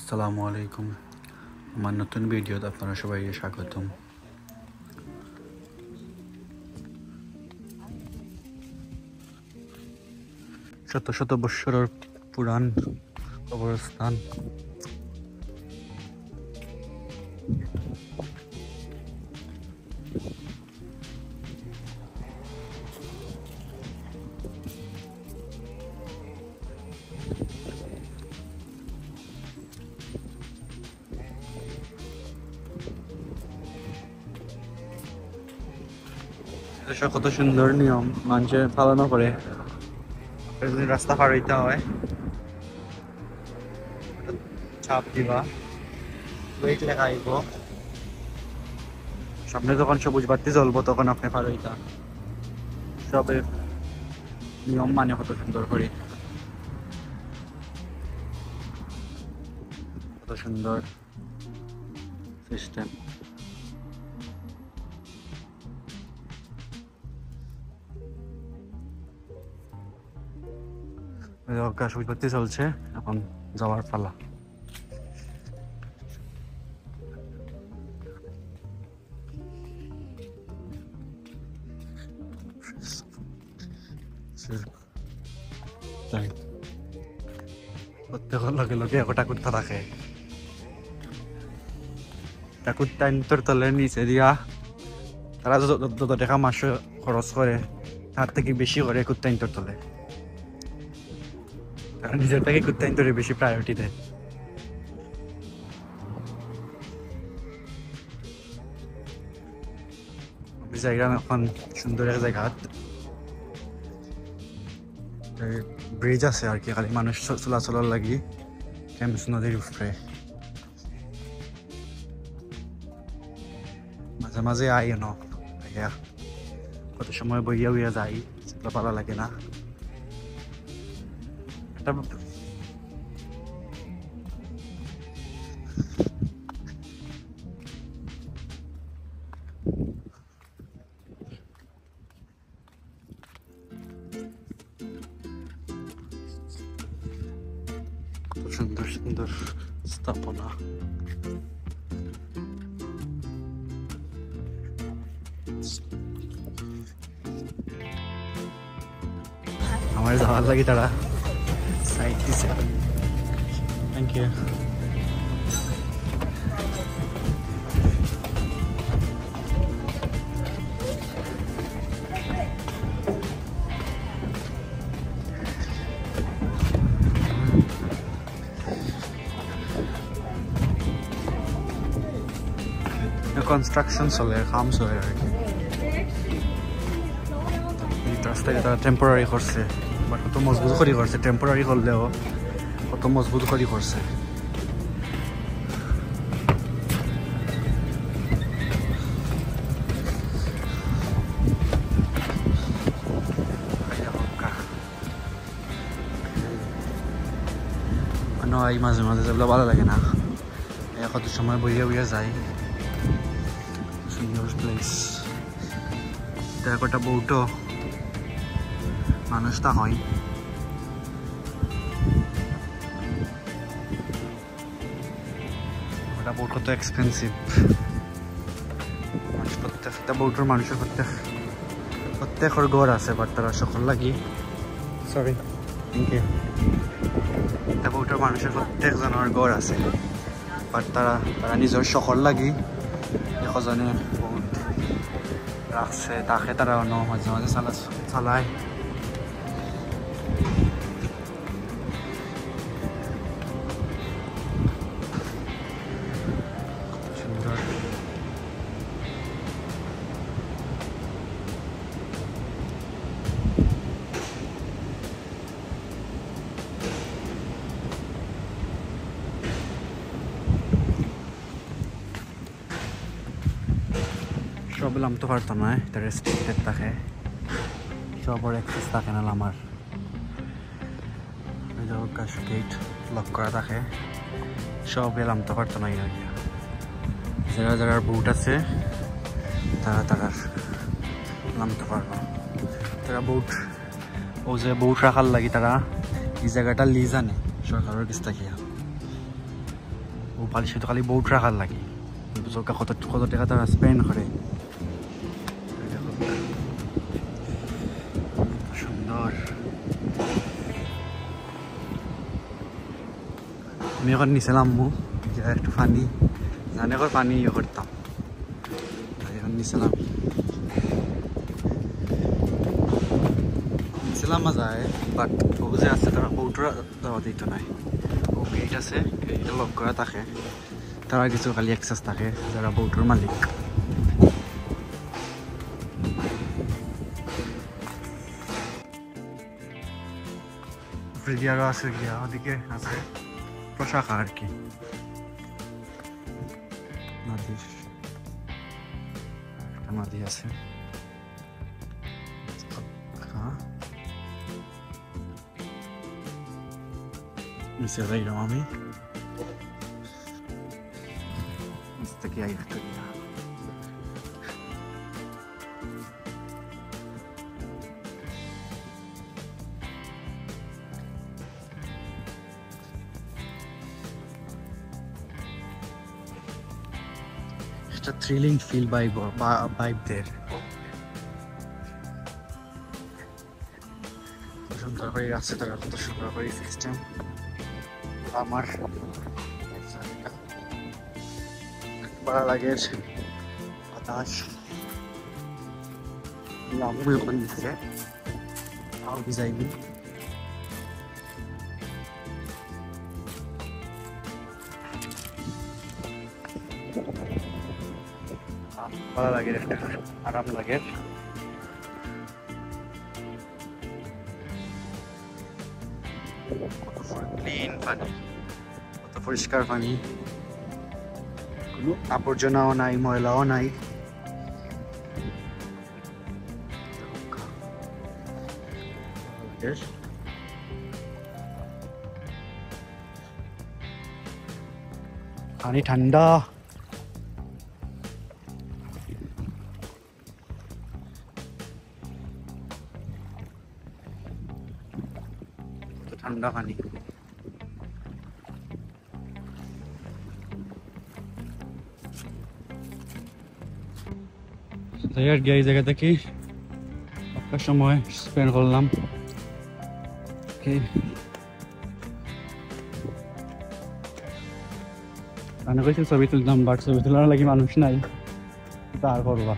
আসসালামু আলাইকুম। আমার নতুন ভিডিওতে আপনারা সবাইকে স্বাগতম। শত শত বৎসরের পুরান কবরস্থান। কত সুন্দর নিয়ম মানুষে পালনও করে। রাস্তা পার হইতে হয়, চাপ দিবা, ওয়েট লেখা আইব, সামনে যখন সবুজ বাতি জ্বলবো তখন আপনি পার হইতা। সবে নিয়ম মানে কত সুন্দর করে, কত সুন্দর সিস্টেম। সবুজ বাতি চলছে, এখন যাওয়ার পালা। প্রত্যেকের লগে লগে একটা কুত্তা থাকে। কুত্তা তোর তলের নিচে দিয়া তারা যত টাকা মাসে খরচ করে তার থেকে বেশি করে কুত্তা তোর তলে। তারা নিজের থেকে কুত্তা তোরে বেশি প্রায়োরিটি দেয়। আমি যাইলাম এখন সুন্দর এক জায়গা, ব্রিজ আছে আর কি, খালি মানুষ চলাচলের লাগি টেমস নদীর উপরে। মাঝে মাঝে আই ন কত সময় বইয়া উইয়া যাই, সেগুলো ভালো লাগে না। একটা সুন্দর সুন্দর স্থাপনা। আমার যাওয়ার লাগে তারা সাইড দিছে। Thank you. কনস্ট্রাকশন চলে, কাম চলে আর কি। রাস্তায় তারা টেম্পোরারি করছে, বাট কত মজবুত করে করছে। টেম্পোরারি করলেও কত মজবুত করে করছে। এই মাঝে মাঝে যেগুলো ভালো লাগে না, কত সময় বইয়া বইয়া যাই। সুন্দর প্লেস। কটা বউটো মানুষ তা হয়। ওটা বউট কত এক্সপেন্সিভ। প্রত্যেকটা বউটোর মানুষের প্রত্যেকের ঘর আছে, বাট তারা সকল লাগি সরি থ্যাংক ইউ। একটা বউটোর মানুষের প্রত্যেকজনের ঘর আছে, বাট তারা নিজের সকল লাগি একজনে বহুত রাখছে। তাকে তারা মাঝে মাঝে চালায়। সুন্দর। সব নামতে পারতাম না, এটা রেস্ট্রিক্টেড থাকে, সবার অ্যাক্সেস থাকে না। আমার গেট লক করা থাকে, সব নামতে পারতো না। যারা যারা বুট আছে তারা নামতে পারবো। তারা বুট ও যে বুট রাখার লাগি তারা এই জায়গাটা লিজ আনে সরকারের কাছ থেকে। পালিশটো খালি বহুত রাখার লাগে কত টাকা তারা স্পেন্ড করে সুন্দর আমি এখন নিছিলাম একটু পানি জানে পানি ইয়ে করতাম এখন নিছিলাম যায় বাট বহু যে আছে তারা বউটা যাওয়া দিত নাই ও গেট আছে গেটটা লক করা থাকে তারা কিছু খালি অ্যাক্সেস থাকে যারা বউটার মালিক ফ্রিজিয়ারও আছে গিয়া ওদিকে আছে প্রশাখা আর কি নদীর একটা নদী আছে নিচে যাইলাম আমি নিচ থেকে একটা একটা থ্রিলিং ফিল বাইব দের সুন্দর করে রাখছে তারা কত সুন্দর করে সিস্টেম আমার ভালো লাগে বাতাস লাভও এখন দিচ্ছে তাও ভিজাইনি ভালো লাগে একটা আরাম লাগে ক্লিন পানি কত পরিষ্কার পানি কোনো আবর্জনাও নাই ময়লাও নাই পানি ঠান্ডা ঠান্ডা পানি আর কি এই জায়গা থেকে একটা সময় স্পেন্ড করলাম আমি কইছি ছবি তুলতাম বাট ছবি তোলার লাগি মানুষ নাই তার করবা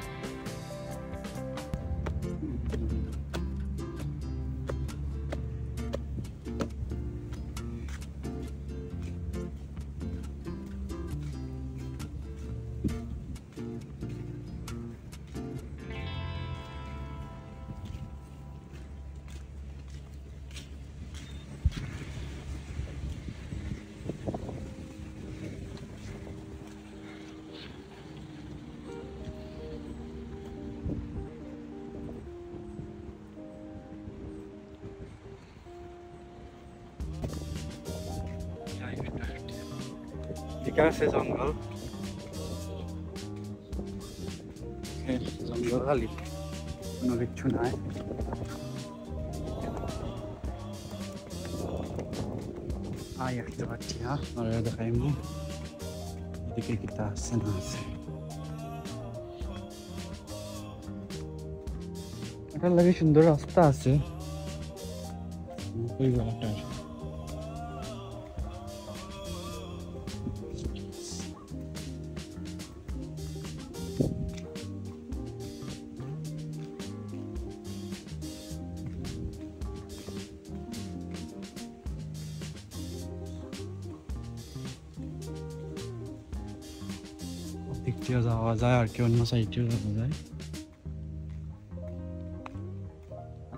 ঠিক আছে জঙ্গল জঙ্গল খালি কোনো কিচ্ছু নাই দেখতে পাচ্ছি দেখাই এদিকে কিতা আছে না আছে এটার লাগে সুন্দর রাস্তা আছে ওই জায়গাটার দিকটিও যাওয়া যায় আর কি অন্য সাইডেও যাওয়া যায়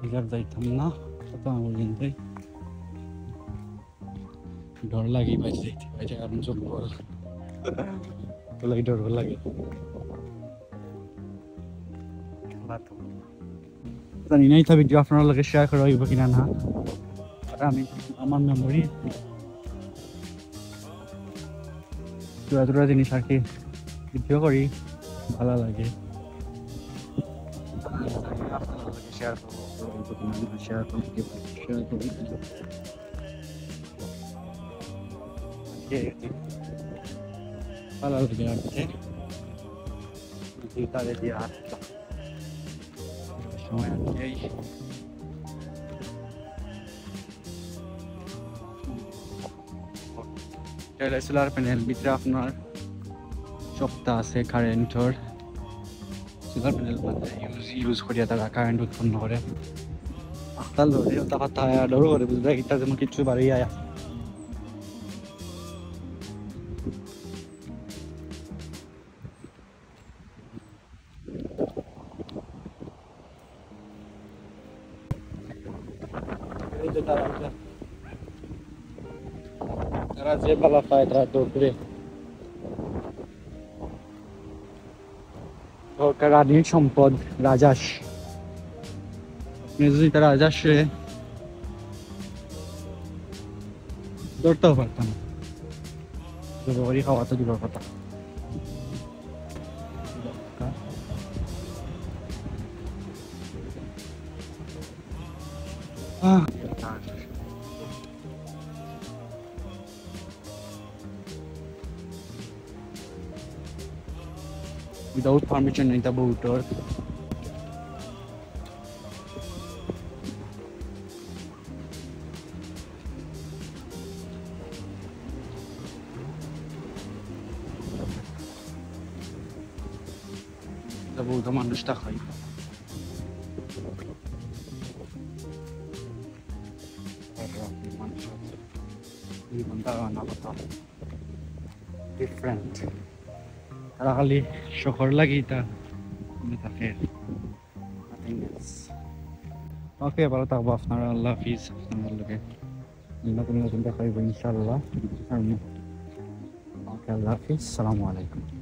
এবার যাইতাম না কত পর্যন্ত ডর লাগে বাইরে যাইতে বাইরে কারণ জঙ্গল ডর লাগে জানি না এটা ভিডিও আপনার লগে শেয়ার করা হইব কিনা না আর আমি আমার মেমোরি দুটা জিনিস আর কি ভিডিও করি ভালো লাগে শেয়ার করবো ভালো লাগে রাখতে তাদের দিয়ে আসলাম সময় এই সোলার প্যানেল ভিতরে আপনার সপ্তাহ আছে কারেন্টর সোলার প্যানেল ইউজ করিয়া তারা কারেন্ট উৎপন্ন করে আখতাল ধরে কথা ডরো করে বুঝবে এটা যেমন কিছু বাড়ি আয়া তারা যে বালা পায় তারা দৌড় করে সরকার রানীর সম্পদ রাজাস যদি তারা রাজাসে ধরতেও পারতাম খাওয়া তো দূরের কথা without permission naita boater the boater মানুষ টা খাই different তারা খালি শহর লাগি তা থাকে ওকে ভালো থাকবো আপনারা আল্লাহ হাফিজ আপনার লোকে নতুন নতুন দেখা হইব ইনশাআল্লাহ ওকে আল্লাহ হাফিজ আসসালামু আলাইকুম